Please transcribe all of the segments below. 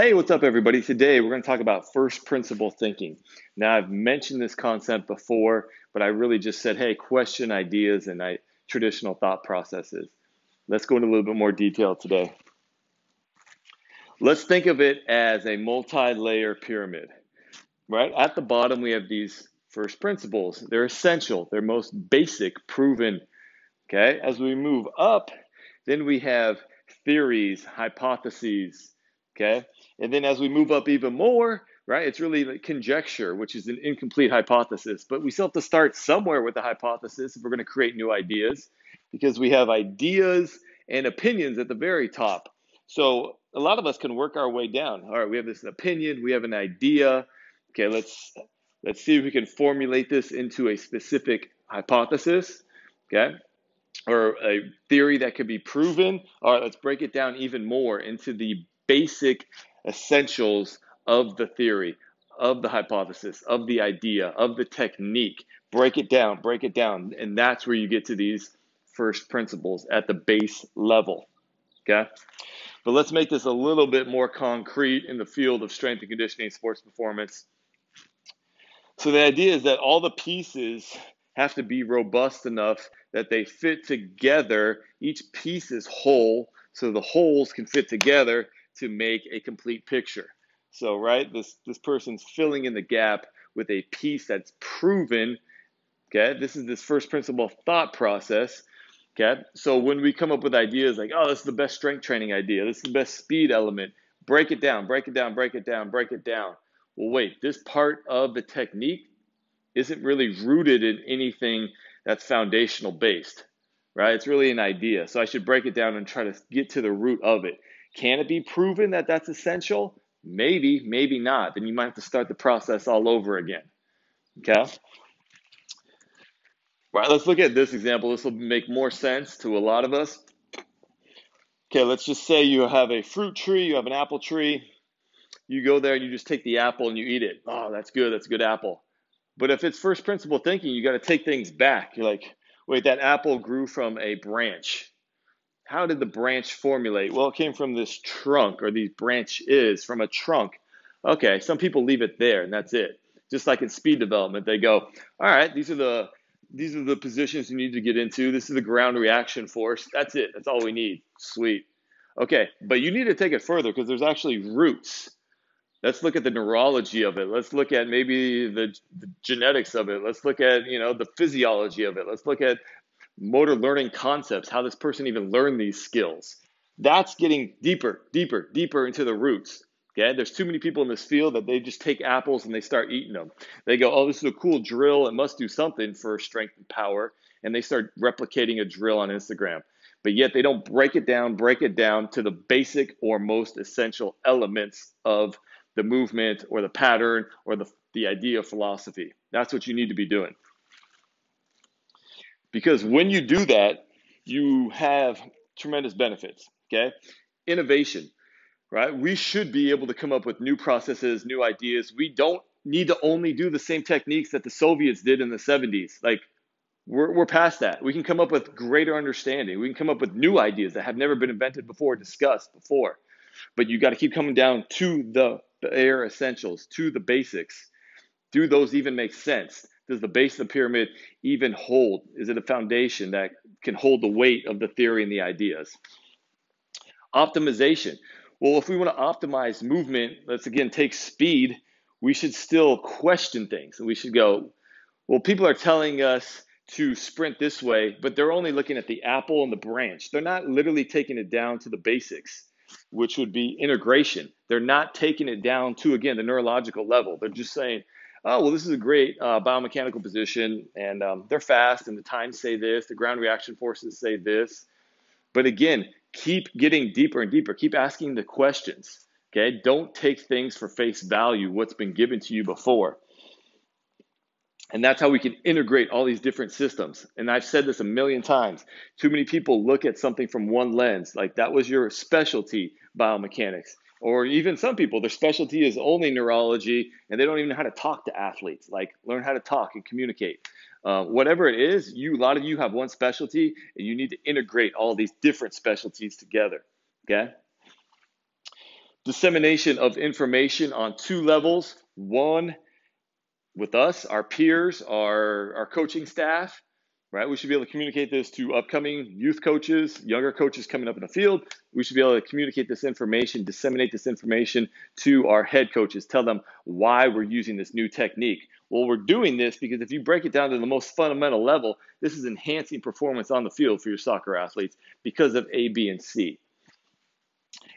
Hey, what's up, everybody? Today we're going to talk about first principle thinking. Now, I've mentioned this concept before, but I really just said, hey, question ideas and traditional thought processes. Let's go into a little bit more detail today. Let's think of it as a multi-layer pyramid, right? At the bottom, we have these first principles. They're essential. They're most basic, proven, okay? As we move up, then we have theories, hypotheses, okay? And then as we move up even more, right, it's really like conjecture, which is an incomplete hypothesis. But we still have to start somewhere with the hypothesis if we're going to create new ideas, because we have ideas and opinions at the very top. So a lot of us can work our way down. All right, we have this opinion, we have an idea. Okay, let's see if we can formulate this into a specific hypothesis. Okay, or a theory that could be proven. All right, let's break it down even more into the basic essentials of the theory, of the hypothesis, of the idea, of the technique. Break it down. And that's where you get to these first principles at the base level. Okay? But let's make this a little bit more concrete in the field of strength and conditioning, sports performance. So the idea is that all the pieces have to be robust enough that they fit together. Each piece is whole, so the holes can fit together to make a complete picture. So, right, this person's filling in the gap with a piece that's proven. Okay, this is this first principle thought process. Okay, so when we come up with ideas like, oh, this is the best strength training idea, this is the best speed element, break it down, break it down, break it down, break it down. Well, wait, this part of the technique isn't really rooted in anything that's foundational based, right? It's really an idea. So I should break it down and try to get to the root of it. Can it be proven that that's essential? Maybe, maybe not. Then you might have to start the process all over again. Okay? Right, let's look at this example. This will make more sense to a lot of us. Okay, let's just say you have a fruit tree, you have an apple tree. You go there and you just take the apple and you eat it. Oh, that's good. That's a good apple. But if it's first principle thinking, you got to take things back. You're like, wait, that apple grew from a branch. How did the branch formulate? Well, it came from this trunk, or these branches from a trunk. Okay, some people leave it there and that's it. Just like in speed development, they go, all right, these are the positions you need to get into. This is the ground reaction force. That's it. That's all we need. Sweet. Okay, but you need to take it further because there's actually roots. Let's look at the neurology of it. Let's look at maybe the genetics of it. Let's look at, the physiology of it. Let's look at motor learning concepts, how this person even learned these skills. That's getting deeper, deeper, deeper into the roots. Okay, there's too many people in this field that they just take apples and they start eating them. They go, oh, this is a cool drill. It must do something for strength and power. And they start replicating a drill on Instagram. But yet they don't break it down to the basic or most essential elements of the movement or the pattern or the idea of philosophy. That's what you need to be doing. Because when you do that, you have tremendous benefits. Okay, innovation, right? We should be able to come up with new processes, new ideas. We don't need to only do the same techniques that the Soviets did in the 70s. Like, we're past that. We can come up with greater understanding. We can come up with new ideas that have never been invented before, discussed before. But you got to keep coming down to the bare essentials, to the basics. Do those even make sense? Does the base of the pyramid even hold? Is it a foundation that can hold the weight of the theory and the ideas? Optimization. Well, if we want to optimize movement, let's again take speed, we should still question things. And we should go, well, people are telling us to sprint this way, but they're only looking at the apple and the branch. They're not literally taking it down to the basics, which would be integration. They're not taking it down to, again, the neurological level. They're just saying, oh, well, this is a great biomechanical position, and they're fast, and the times say this, the ground reaction forces say this. But again, keep getting deeper and deeper. Keep asking the questions. Okay, don't take things for face value, what's been given to you before. And that's how we can integrate all these different systems. And I've said this a million times. Too many people look at something from one lens, like that was your specialty, biomechanics. Or even some people, their specialty is only neurology and they don't even know how to talk to athletes, like learn how to talk and communicate. Whatever it is, a lot of you have one specialty and you need to integrate all these different specialties together. Okay? Dissemination of information on two levels. One, with us, our peers, our coaching staff, right? We should be able to communicate this to upcoming youth coaches, younger coaches coming up in the field. We should be able to communicate this information, disseminate this information to our head coaches, tell them why we're using this new technique. Well, we're doing this because if you break it down to the most fundamental level, this is enhancing performance on the field for your soccer athletes because of A, B, and C.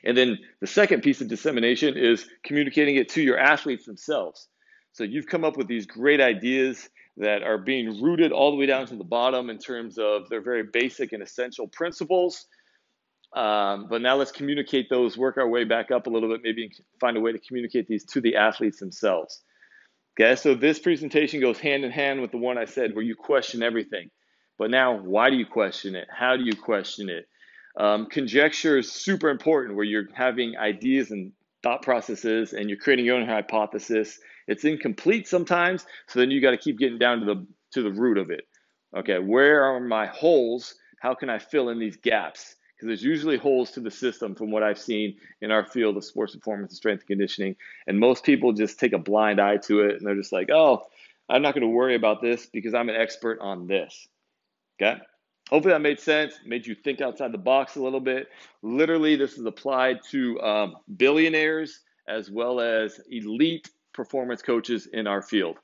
And then the second piece of dissemination is communicating it to your athletes themselves. So you've come up with these great ideas that are being rooted all the way down to the bottom in terms of their very basic and essential principles. But now let's communicate those, work our way back up a little bit, maybe find a way to communicate these to the athletes themselves. Okay, so this presentation goes hand in hand with the one I said where you question everything. But now, why do you question it? How do you question it? Conjecture is super important where you're having ideas and thought processes and you're creating your own hypothesis. It's incomplete sometimes, so then you got to keep getting down to the root of it. Okay, where are my holes? How can I fill in these gaps? Because there's usually holes to the system from what I've seen in our field of sports performance and strength and conditioning. And most people just take a blind eye to it and they're just like, oh, I'm not going to worry about this because I'm an expert on this. Okay? Hopefully that made sense, made you think outside the box a little bit. Literally, this is applied to billionaires as well as elite performance coaches in our field.